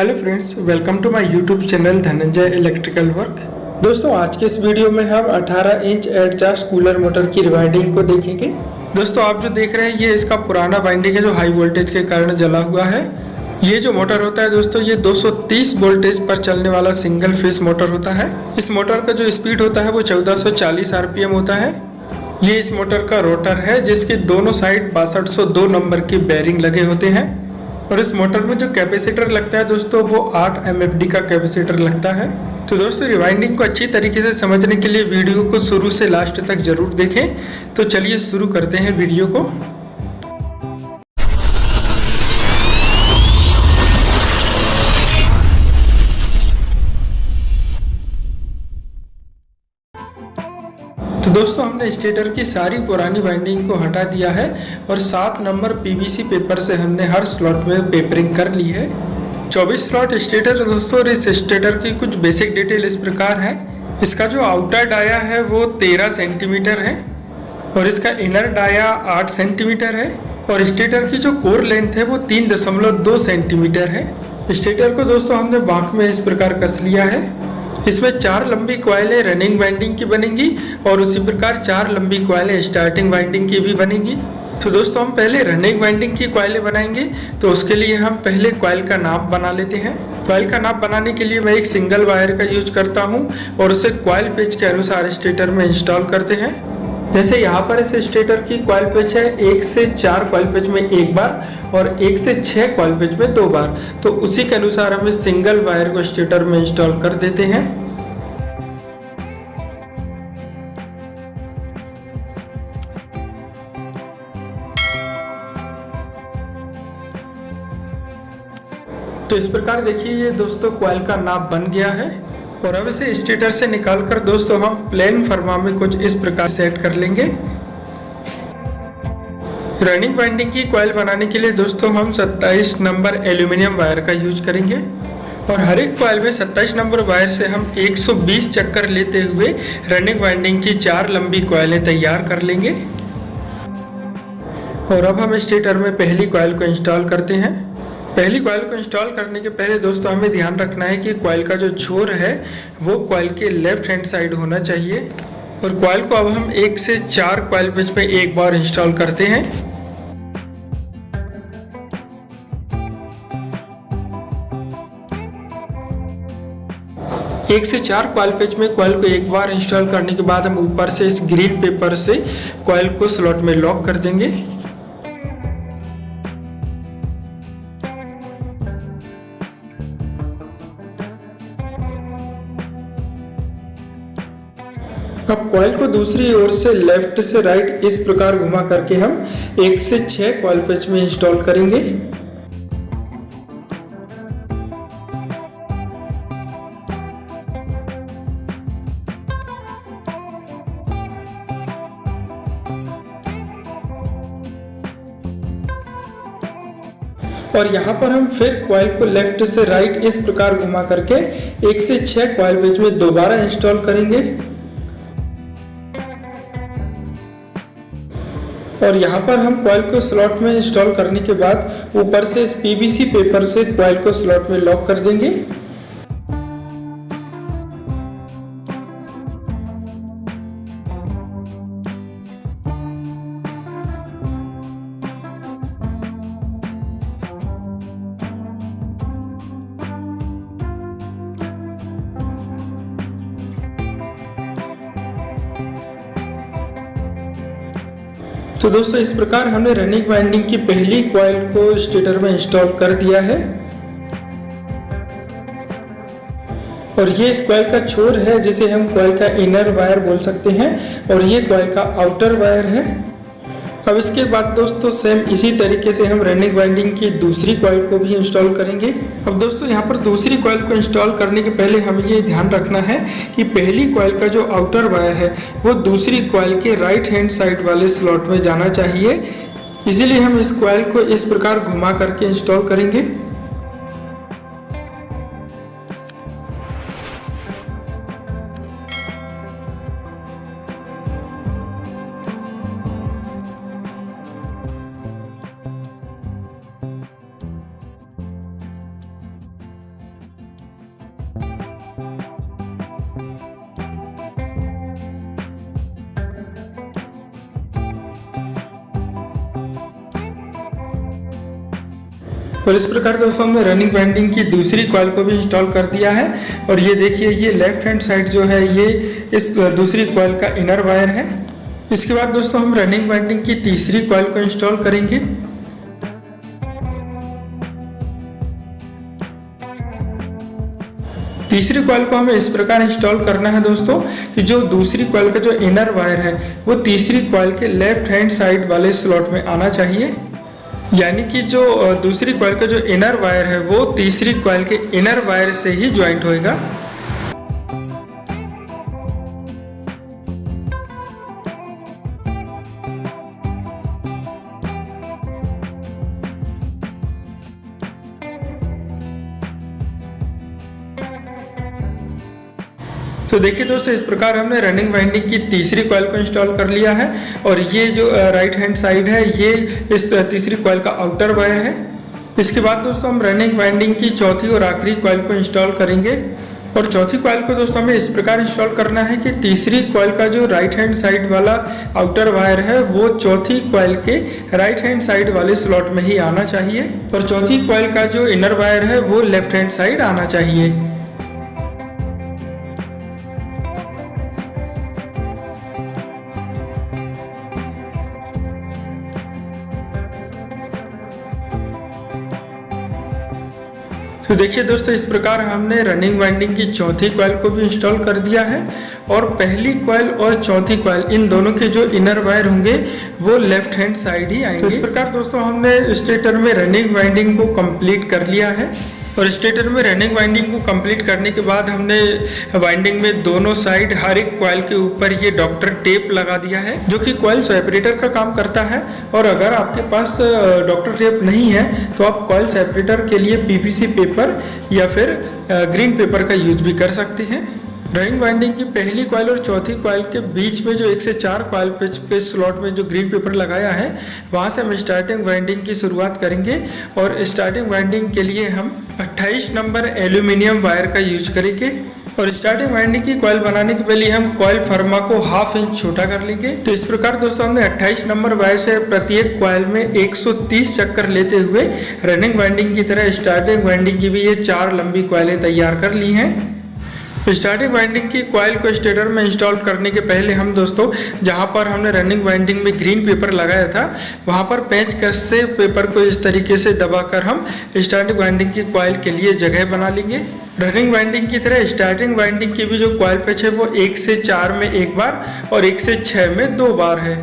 Hello friends, welcome to my YouTube channel Dhananjay electrical work. दोस्तों, आज के इस वीडियो में हम 18 इंच एडजस्ट कूलर मोटर की रिवाइंडिंग को देखेंगे। दोस्तों, आप जो देख रहे हैं ये इसका पुराना वाइंडिंग है जो हाई वोल्टेज के कारण जला हुआ है। ये जो मोटर होता है दोस्तों, ये 230 वोल्टेज पर चलने वाला सिंगल फेस मोटर होता है। इस मोटर का जो स्पीड होता है वो 1440 आरपीएम होता है। ये इस मोटर का रोटर है जिसके दोनों साइड 6202 नंबर के बेरिंग लगे होते हैं। और इस मोटर में जो कैपेसिटर लगता है दोस्तों वो 8 MFD का कैपेसिटर लगता है। तो दोस्तों, रिवाइंडिंग को अच्छी तरीके से समझने के लिए वीडियो को शुरू से लास्ट तक जरूर देखें। तो चलिए शुरू करते हैं वीडियो को। तो दोस्तों, हमने स्टेटर की सारी पुरानी वाइंडिंग को हटा दिया है और 7 नंबर PVC पेपर से हमने हर स्लॉट में पेपरिंग कर ली है। 24 स्लॉट स्टेटर दोस्तों, और इस स्टेटर की कुछ बेसिक डिटेल इस प्रकार है। इसका जो आउटर डाया है वो 13 सेंटीमीटर है और इसका इनर डाया 8 सेंटीमीटर है और स्टेटर की जो कोर लेंथ है वो 3.2 सेंटीमीटर है। स्टेटर को दोस्तों हमने बांक में इस प्रकार कस लिया है। इसमें 4 लंबी कॉइलें रनिंग वाइंडिंग की बनेंगी और उसी प्रकार 4 लंबी कॉइलें स्टार्टिंग वाइंडिंग की भी बनेंगी। तो दोस्तों, हम पहले रनिंग वाइंडिंग की कॉइलें बनाएंगे। तो उसके लिए हम पहले कॉइल का नाप बना लेते हैं। कॉइल का नाप बनाने के लिए मैं एक सिंगल वायर का यूज करता हूं और उसे कॉइल पेच के अनुसार स्टेटर में इंस्टॉल करते हैं। जैसे यहाँ पर इस स्टेटर की कॉइल पेच है 1 से 4 कॉइल पेच में एक बार और 1 से 6 कॉइल पेच में 2 बार। तो उसी के अनुसार हम इस सिंगल वायर को स्टेटर में इंस्टॉल कर देते हैं। तो इस प्रकार देखिए ये दोस्तों कॉइल का नाप बन गया है और अब इसे स्टेटर से निकालकर दोस्तों हम प्लेन फर्मा में कुछ इस प्रकार सेट कर लेंगे। रनिंग वाइंडिंग की कॉइल बनाने के लिए दोस्तों हम 27 नंबर एल्यूमिनियम वायर का यूज करेंगे और हर एक कॉइल में 27 नंबर वायर से हम 120 चक्कर लेते हुए रनिंग वाइंडिंग की 4 लंबी कॉइलें तैयार कर लेंगे। और अब हम स्टेटर में पहली कॉइल को इंस्टॉल करते हैं। पहली कॉइल को इंस्टॉल करने के पहले दोस्तों हमें ध्यान रखना है कि कॉइल का जो छोर है वो कॉइल के लेफ्ट हैंड साइड होना चाहिए। और कॉइल को अब हम 1 से 4 कॉइल पेच में एक बार इंस्टॉल करते हैं। एक से 4 कॉइल पेच में कॉइल को एक बार इंस्टॉल करने के बाद हम ऊपर से इस ग्रीन पेपर से कॉइल को स्लॉट में लॉक कर देंगे। अब कॉइल को दूसरी ओर से लेफ्ट से राइट इस प्रकार घुमा करके हम 1 से 6 कॉइल पेच में इंस्टॉल करेंगे। और यहाँ पर हम फिर कॉइल को लेफ्ट से राइट इस प्रकार घुमा करके 1 से 6 कॉइल पेच में दोबारा इंस्टॉल करेंगे। और यहाँ पर हम कॉइल को स्लॉट में इंस्टॉल करने के बाद ऊपर से इस PVC पेपर से कॉइल को स्लॉट में लॉक कर देंगे। तो दोस्तों, इस प्रकार हमने रनिंग वाइंडिंग की पहली कॉइल को स्टेटर में इंस्टॉल कर दिया है और ये इस कॉइल का छोर है जिसे हम कॉइल का इनर वायर बोल सकते हैं और ये कॉइल का आउटर वायर है। अब इसके बाद दोस्तों सेम इसी तरीके से हम रनिंग वाइंडिंग की दूसरी कॉइल को भी इंस्टॉल करेंगे। अब दोस्तों, यहाँ पर दूसरी कॉइल को इंस्टॉल करने के पहले हमें ये ध्यान रखना है कि पहली कॉइल का जो आउटर वायर है वो दूसरी कॉइल के राइट हैंड साइड वाले स्लॉट में जाना चाहिए। इसीलिए हम इस कॉइल को इस प्रकार घुमा करके इंस्टॉल करेंगे। और इस प्रकार दोस्तों हमने रनिंग वाइंडिंग की दूसरी कॉइल को भी इंस्टॉल कर दिया है। और ये देखिए, ये लेफ्ट हैंड साइड जो है ये इस दूसरी कॉइल का इनर वायर है। इसके बाद दोस्तों हम रनिंग वाइंडिंग की तीसरी कॉइल को इंस्टॉल करेंगे। तीसरी कॉइल को हमें इस प्रकार इंस्टॉल करना है दोस्तों कि जो दूसरी कॉइल का जो इनर वायर है वो तीसरी कॉइल के लेफ्ट हैंड साइड वाले स्लॉट में आना चाहिए। यानी कि जो दूसरी कॉइल का जो इनर वायर है वो तीसरी कॉइल के इनर वायर से ही ज्वाइंट होएगा। तो देखिए दोस्तों, इस प्रकार हमने रनिंग वाइंडिंग की तीसरी कॉइल को इंस्टॉल कर लिया है। और ये जो राइट हैंड साइड है ये इस तीसरी कॉइल का आउटर वायर है। इसके बाद दोस्तों हम रनिंग वाइंडिंग की चौथी और आखिरी कॉइल को इंस्टॉल करेंगे। और चौथी कॉइल को दोस्तों हमें इस प्रकार इंस्टॉल करना है कि तीसरी कॉइल का जो राइट हैंड साइड वाला आउटर वायर है वो चौथी कॉइल के राइट हैंड साइड वाले स्लॉट में ही आना चाहिए और चौथी कॉइल का जो इनर वायर है वो लेफ्ट हैंड साइड आना चाहिए। तो देखिए दोस्तों, इस प्रकार हमने रनिंग वाइंडिंग की चौथी कॉइल को भी इंस्टॉल कर दिया है। और पहली कॉइल और चौथी कॉइल इन दोनों के जो इनर वायर होंगे वो लेफ्ट हैंड साइड ही आएंगे। तो इस प्रकार दोस्तों हमने स्टेटर में रनिंग वाइंडिंग को कंप्लीट कर लिया है। और स्टेटर में रनिंग वाइंडिंग को कंप्लीट करने के बाद हमने वाइंडिंग में दोनों साइड हर एक कॉइल के ऊपर ये डॉक्टर टेप लगा दिया है जो कि कॉइल सेपरेटर का काम करता है। और अगर आपके पास डॉक्टर टेप नहीं है तो आप कॉइल सेपरेटर के लिए पीवीसी पेपर या फिर ग्रीन पेपर का यूज भी कर सकते हैं। रनिंग वाइंडिंग की पहली कॉइल और चौथी कॉइल के बीच में जो 1 से 4 कॉइल के स्लॉट में जो ग्रीन पेपर लगाया है वहाँ से हम स्टार्टिंग वाइंडिंग की शुरुआत करेंगे। और स्टार्टिंग वाइंडिंग के लिए हम 28 नंबर एल्यूमिनियम वायर का यूज करेंगे। और स्टार्टिंग वाइंडिंग की कॉइल बनाने के लिए हम कॉइल फर्मा को 1/2 इंच छोटा कर लेंगे। तो इस प्रकार दोस्तों हमने 28 नंबर वायर से प्रत्येक कॉइल में 130 चक्कर लेते हुए रनिंग वाइंडिंग की तरह स्टार्टिंग वाइंडिंग की भी ये 4 लंबी कॉइलें तैयार कर ली हैं। स्टार्टिंग वाइंडिंग की कॉइल को स्टेटर में इंस्टॉल करने के पहले हम दोस्तों जहां पर हमने रनिंग वाइंडिंग में ग्रीन पेपर लगाया था वहां पर पेंचकस से पेपर को इस तरीके से दबाकर हम स्टार्टिंग वाइंडिंग की कॉइल के लिए जगह बना लेंगे। रनिंग वाइंडिंग की तरह स्टार्टिंग वाइंडिंग की भी जो कॉइल पेच है वो 1 से 4 में 1 बार और 1 से 6 में 2 बार है।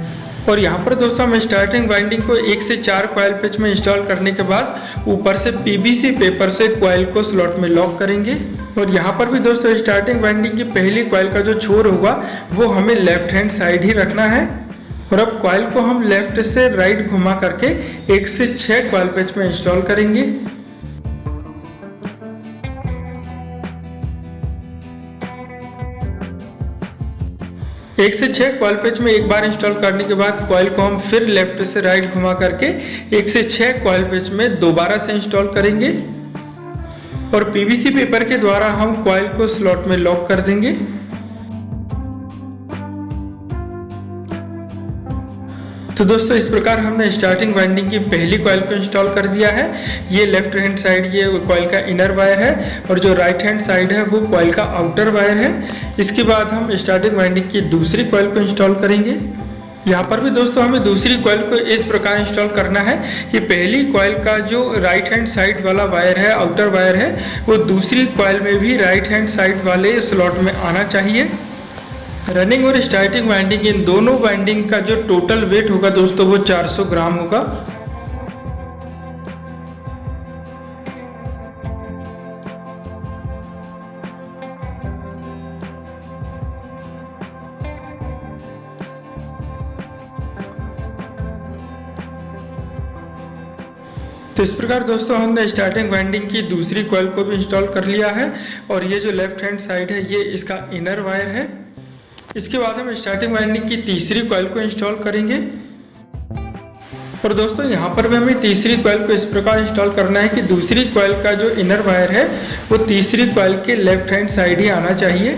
और यहाँ पर दोस्तों हम स्टार्टिंग वाइंडिंग को 1 से 4 कॉइल पेच में इंस्टॉल करने के बाद ऊपर से पीवीसी पेपर से कॉइल को स्लॉट में लॉक करेंगे। और यहाँ पर भी दोस्तों स्टार्टिंग वाइंडिंग की पहली कॉइल का जो छोर होगा वो हमें लेफ्ट हैंड साइड ही रखना है। और अब कॉइल को हम लेफ्ट से राइट घुमा करके 1 से 6 कॉइल पेच में इंस्टॉल करेंगे। एक से 6 कॉइल पेच में एक बार इंस्टॉल करने के बाद कॉइल को हम फिर लेफ्ट से राइट घुमा करके 1 से 6 कॉइल पेच में दोबारा से इंस्टॉल करेंगे। और पीवीसी पेपर के द्वारा हम कॉइल को स्लॉट में लॉक कर देंगे। तो दोस्तों इस प्रकार हमने स्टार्टिंग वाइंडिंग की पहली कॉइल को इंस्टॉल कर दिया है। ये लेफ्ट हैंड साइड ये कॉइल का इनर वायर है और जो राइट हैंड साइड है वो कॉइल का आउटर वायर है। इसके बाद हम स्टार्टिंग वाइंडिंग की दूसरी कॉइल को इंस्टॉल करेंगे। यहाँ पर भी दोस्तों हमें दूसरी कॉइल को इस प्रकार इंस्टॉल करना है कि पहली कॉइल का जो राइट हैंड साइड वाला वायर है आउटर वायर है वो दूसरी कॉइल में भी राइट हैंड साइड वाले स्लॉट में आना चाहिए। रनिंग और स्टार्टिंग वाइंडिंग इन दोनों वाइंडिंग का जो टोटल वेट होगा दोस्तों वो 400 ग्राम होगा। तो इस प्रकार दोस्तों हमने स्टार्टिंग वाइंडिंग की दूसरी कॉइल को भी इंस्टॉल कर लिया है। और ये जो लेफ्ट हैंड साइड है ये इसका इनर वायर है। इसके बाद हम स्टार्टिंग वाइंडिंग की तीसरी कॉइल को इंस्टॉल करेंगे। और दोस्तों यहाँ पर भी हमें तीसरी कॉइल को इस प्रकार इंस्टॉल करना है कि दूसरी कॉइल का जो इनर वायर है वो तीसरी कॉइल के लेफ्ट हैंड साइड ही आना चाहिए।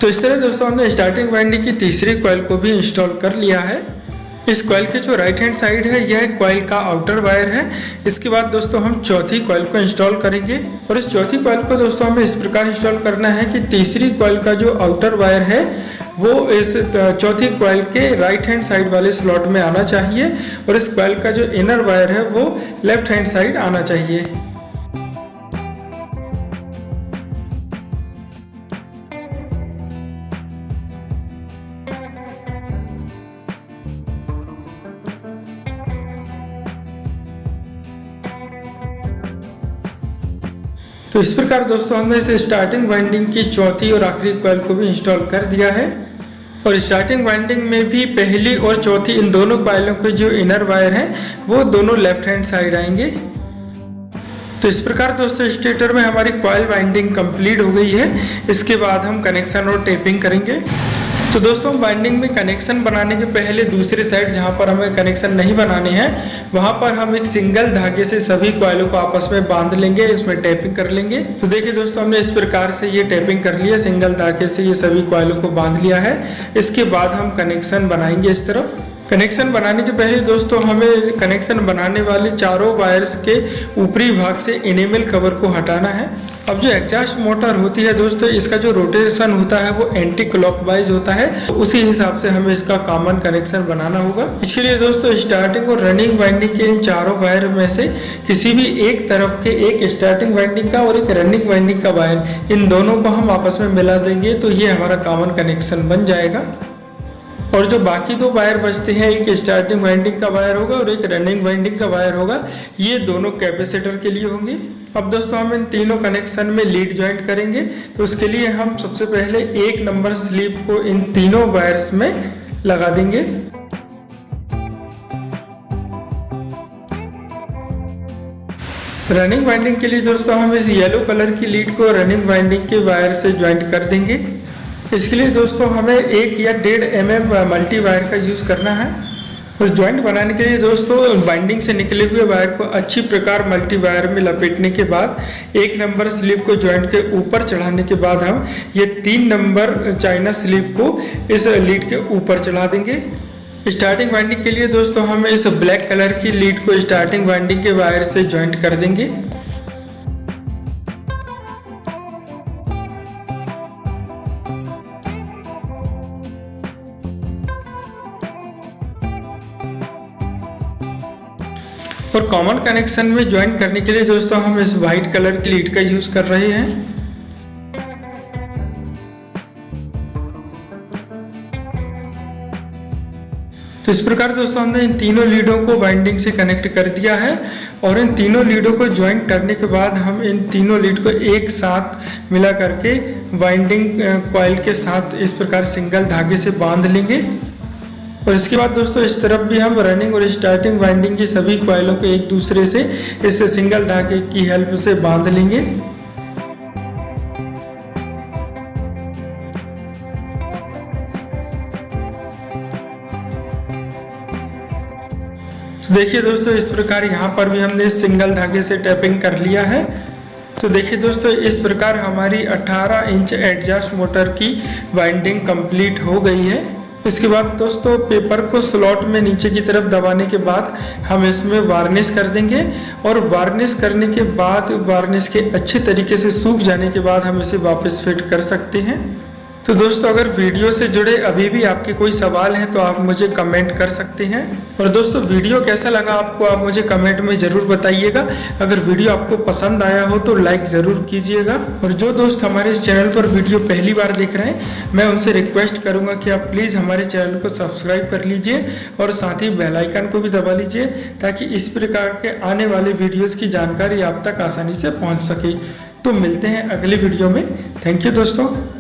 तो इस तरह दोस्तों हमने स्टार्टिंग वाइंडिंग की तीसरी कॉइल को भी इंस्टॉल कर लिया है। इस कॉइल के जो राइट हैंड साइड है यह कॉइल का आउटर वायर है। इसके बाद दोस्तों हम चौथी कॉइल को इंस्टॉल करेंगे और इस चौथी कॉइल को दोस्तों हमें इस प्रकार इंस्टॉल करना है कि तीसरी कॉइल का जो आउटर वायर है वो इस चौथी कॉइल के राइट हैंड साइड वाले स्लॉट में आना चाहिए और इस कॉइल का जो इनर वायर है वो लेफ्ट हैंड साइड आना चाहिए। तो इस प्रकार दोस्तों हमने इस स्टार्टिंग वाइंडिंग की चौथी और आखिरी कॉइल को भी इंस्टॉल कर दिया है और स्टार्टिंग वाइंडिंग में भी पहली और चौथी इन दोनों कॉइलों के जो इनर वायर हैं वो दोनों लेफ्ट हैंड साइड आएंगे। तो इस प्रकार दोस्तों स्टेटर में हमारी कॉइल वाइंडिंग कंप्लीट हो गई है। इसके बाद हम कनेक्शन और टेपिंग करेंगे। तो दोस्तों वाइंडिंग में कनेक्शन बनाने के पहले दूसरे साइड जहां पर हमें कनेक्शन नहीं बनाने हैं वहां पर हम एक सिंगल धागे से सभी कॉइलों को आपस में बांध लेंगे, इसमें टेपिंग कर लेंगे। तो देखिए दोस्तों हमने इस प्रकार से ये टेपिंग कर लिया, सिंगल धागे से ये सभी कॉइलों को बांध लिया है। इसके बाद हम कनेक्शन बनाएंगे। इस तरफ कनेक्शन बनाने के पहले दोस्तों हमें कनेक्शन बनाने वाले चारों वायर्स के ऊपरी भाग से इनेमल कवर को हटाना है। अब जो एग्जॉस्ट मोटर होती है दोस्तों इसका जो रोटेशन होता है वो एंटी क्लॉकवाइज होता है, तो उसी हिसाब से हमें इसका कॉमन कनेक्शन बनाना होगा। इसके लिए दोस्तों स्टार्टिंग और रनिंग वाइंडिंग के इन चारों वायर में से किसी भी एक तरफ के एक स्टार्टिंग वाइंडिंग का और एक रनिंग वाइंडिंग का वायर इन दोनों को हम आपस में मिला देंगे तो ये हमारा कॉमन कनेक्शन बन जाएगा। और जो बाकी दो वायर बचते हैं, एक स्टार्टिंग वाइंडिंग का वायर होगा और एक रनिंग वाइंडिंग का वायर होगा, ये दोनों कैपेसिटर के लिए होंगे। अब दोस्तों हम इन तीनों कनेक्शन में लीड ज्वाइंट करेंगे। तो उसके लिए हम सबसे पहले 1 नंबर स्लीव को इन तीनों वायर्स में लगा देंगे। रनिंग वाइंडिंग के लिए दोस्तों हम इस येलो कलर की लीड को रनिंग वाइंडिंग के वायर से ज्वाइंट कर देंगे। इसके लिए दोस्तों हमें 1 या 1.5 mm मल्टी वायर का यूज़ करना है। और ज्वाइंट बनाने के लिए दोस्तों बाइंडिंग से निकले हुए वायर को अच्छी प्रकार मल्टी वायर में लपेटने के बाद 1 नंबर स्लीव को ज्वाइंट के ऊपर चढ़ाने के बाद हम ये 3 नंबर चाइना स्लीव को इस लीड के ऊपर चढ़ा देंगे। स्टार्टिंग वाइंडिंग के लिए दोस्तों हम इस ब्लैक कलर की लीड को स्टार्टिंग वाइंडिंग के वायर से ज्वाइंट कर देंगे। और कॉमन कनेक्शन में ज्वाइन करने के लिए दोस्तों हम इस वाइट कलर की लीड का यूज कर रहे हैं। तो इस प्रकार दोस्तों हमने इन तीनों लीडों को वाइंडिंग से कनेक्ट कर दिया है और इन तीनों लीडों को ज्वाइन करने के बाद हम इन तीनों लीड को एक साथ मिला करके वाइंडिंग कॉइल के साथ इस प्रकार सिंगल धागे से बांध लेंगे। और इसके बाद दोस्तों इस तरफ भी हम रनिंग और स्टार्टिंग वाइंडिंग की सभी कॉइलों को एक दूसरे से इस सिंगल धागे की हेल्प से बांध लेंगे। तो देखिए दोस्तों इस प्रकार यहाँ पर भी हमने सिंगल धागे से टैपिंग कर लिया है। तो देखिए दोस्तों इस प्रकार हमारी 18 इंच एडजस्ट मोटर की वाइंडिंग कंप्लीट हो गई है। इसके बाद दोस्तों पेपर को स्लॉट में नीचे की तरफ दबाने के बाद हम इसमें वार्निश कर देंगे और वार्निश करने के बाद वार्निश के अच्छे तरीके से सूख जाने के बाद हम इसे वापस फिट कर सकते हैं। तो दोस्तों अगर वीडियो से जुड़े अभी भी आपके कोई सवाल हैं तो आप मुझे कमेंट कर सकते हैं। और दोस्तों वीडियो कैसा लगा आपको आप मुझे कमेंट में ज़रूर बताइएगा। अगर वीडियो आपको पसंद आया हो तो लाइक ज़रूर कीजिएगा। और जो दोस्त हमारे इस चैनल पर वीडियो पहली बार देख रहे हैं मैं उनसे रिक्वेस्ट करूँगा कि आप प्लीज़ हमारे चैनल को सब्सक्राइब कर लीजिए और साथ ही बेल आइकन को भी दबा लीजिए ताकि इस प्रकार के आने वाले वीडियोज़ की जानकारी आप तक आसानी से पहुँच सके। तो मिलते हैं अगले वीडियो में। थैंक यू दोस्तों।